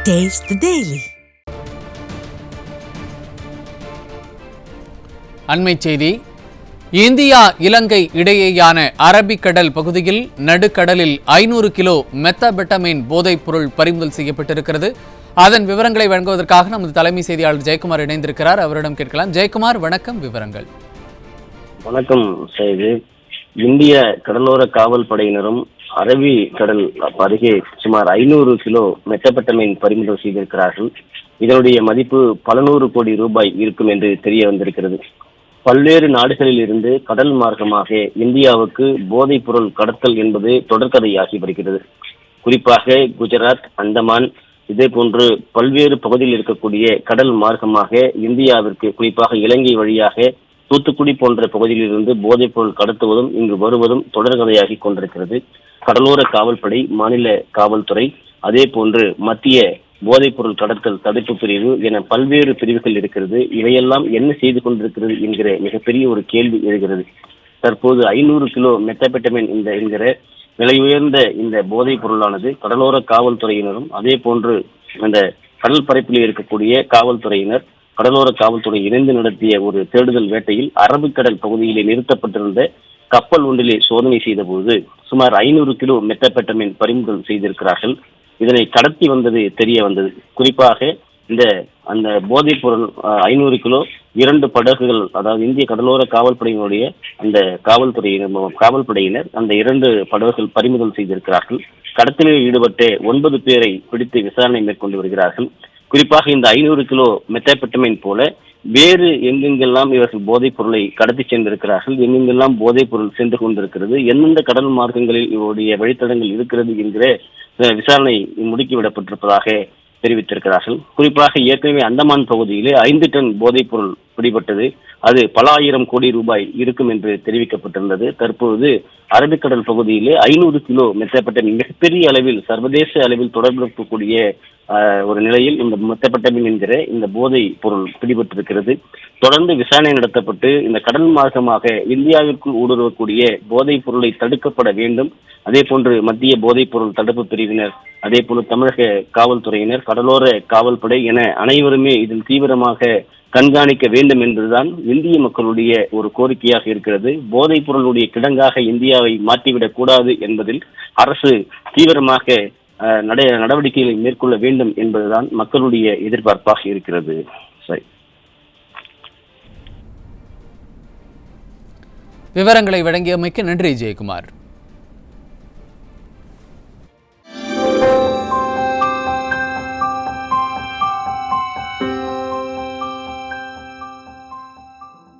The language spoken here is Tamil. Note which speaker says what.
Speaker 1: Taste the Daily.
Speaker 2: அண்மைச் செய்தி. இந்தியா இலங்கை இடையேயான அரபிக்கடல் பகுதியில் நடுக்கடலில் 500 கிலோ மெத்தபெட்டமைன் போதைப் பொருள் பறிமுதல் செய்யப்பட்டிருக்கிறது. அதன் விவரங்களை வழங்குவதற்காக நமது தலைமை செய்தியாளர் ஜெயக்குமார் இணைந்திருக்கிறார். அவரிடம் கேட்கலாம். ஜெயக்குமார், வணக்கம். விவரங்கள்.
Speaker 3: வணக்கம். இந்திய கடலோர காவல் படையினரும் அரபி கடல் அருகே சுமார் 500 கிலோ மெத்தபெட்டமைன் பறிமுதல் செய்திருக்கிறார்கள். இதனுடைய மதிப்பு பல நூறு கோடி ரூபாய் இருக்கும் என்று தெரிய வந்திருக்கிறது. பல்வேறு நாடுகளில் இருந்து கடல் மார்க்கமாக இந்தியாவுக்கு போதைப் பொருள் கடத்தல் என்பது தொடர்கதையாகி வருகிறது. குறிப்பாக குஜராத், அந்தமான், இதே போன்று பல்வேறு பகுதியில் இருக்கக்கூடிய கடல் மார்க்கமாக இந்தியாவிற்கு, குறிப்பாக இலங்கை வழியாக தூத்துக்குடி போன்ற பகுதியிலிருந்து போதைப் பொருள் கடத்துவதும் இங்கு வருவதும் தொடர்கதையாகி கொண்டிருக்கிறது. கடலோர காவல்படை, மாநில காவல்துறை, அதே போன்று மத்திய போதைப் பொருள் கடத்தல் தடுப்பு பிரிவு என பல்வேறு பிரிவுகள் இருக்கிறது. இவையெல்லாம் என்ன செய்து கொண்டிருக்கிறது என்கிற மிகப்பெரிய ஒரு கேள்வி எழுகிறது. தற்போது 500 கிலோ மெத்தபெட்டமைன் என்கிற விலை உயர்ந்த இந்த போதைப் பொருளானது கடலோர காவல்துறையினரும் அதே போன்று அந்த கடல் பரப்பில் இருக்கக்கூடிய காவல்துறையினர், கடலோர காவல்துறை இணைந்து நடத்திய ஒரு தேடுதல் வேட்டையில் அரபிக்கடல் பகுதியிலே நிறுத்தப்பட்டிருந்த கப்பல் ஒன்றிலே சோதனை செய்த போது சுமார் 500 கிலோ மெத்தபெட்டமைன் பறிமுதல் செய்திருக்கிறார்கள். இதனை கடத்தி வந்தது தெரிய வந்தது. குறிப்பாக அந்த போதைப் பொருள் 500 கிலோ 2 படகுகள், அதாவது இந்திய கடலோர காவல்படையினுடைய அந்த காவல்படையினர் அந்த 2 படகுகள் பறிமுதல் செய்திருக்கிறார்கள். கடத்தலில் ஈடுபட்ட 9 பேரை பிடித்து விசாரணை மேற்கொண்டு வருகிறார்கள். குறிப்பாக இந்த 500 கிலோ மெத்தபெட்டமைன் போல வேறு எங்கெங்கெல்லாம் இவர்கள் போதைப் பொருளை கடத்தி சென்றிருக்கிறார்கள், எங்கெங்கெல்லாம் போதைப் பொருள் சென்று கொண்டிருக்கிறது, எந்தெந்த கடல் மார்க்கங்களில் இவருடைய வழித்தடங்கள் இருக்கிறது என்கிற விசாரணை முடுக்கிவிடப்பட்டிருப்பதாக தெரிவித்திருக்கிறார்கள். குறிப்பாக ஏற்கனவே அந்தமான் பகுதியிலே 5 டன் போதைப் பொருள் பிடிபட்டது. அது பல ஆயிரம் கோடி ரூபாய் இருக்கும் என்று தெரிவிக்கப்பட்டிருந்தது. தற்போது அரபிக்கடல் பகுதியிலே 500 கிலோ மெத்தபெட்டமைன் மிகப்பெரிய அளவில், சர்வதேச அளவில் தொடர்புக்கூடிய ஒரு நிலையில் இந்த மெத்தபெட்டமைன் என்கிற இந்த போதை பொருள் பிடிபட்டிருக்கிறது. தொடர்ந்து விசாரணை நடத்தப்பட்டு இந்த கடல் மார்க்கமாக இந்தியாவிற்குள் ஊடுருவக்கூடிய போதைப் பொருளை தடுக்கப்பட வேண்டும். அதே போன்று மத்திய போதைப் பொருள் தடுப்பு பிரிவினர், அதே போன்று தமிழக காவல்துறையினர், கடலோர காவல்படை என அனைவருமே இதில் தீவிரமாக கண்காணிக்க வேண்டும் என்பதுதான் இந்திய மக்களுடைய ஒரு கோரிக்கையாக இருக்கிறது. போதைப் பொருளுடைய கிடங்காக இந்தியாவை மாற்றிவிடக் கூடாது என்பதில் அரசு தீவிரமாக நடவடிக்கைகளை மேற்கொள்ள வேண்டும் என்பதுதான் மக்களுடைய எதிர்பார்ப்பாக இருக்கிறது.
Speaker 2: விவரங்களை வழங்கியமைக்கு நன்றி ஜெயக்குமார்.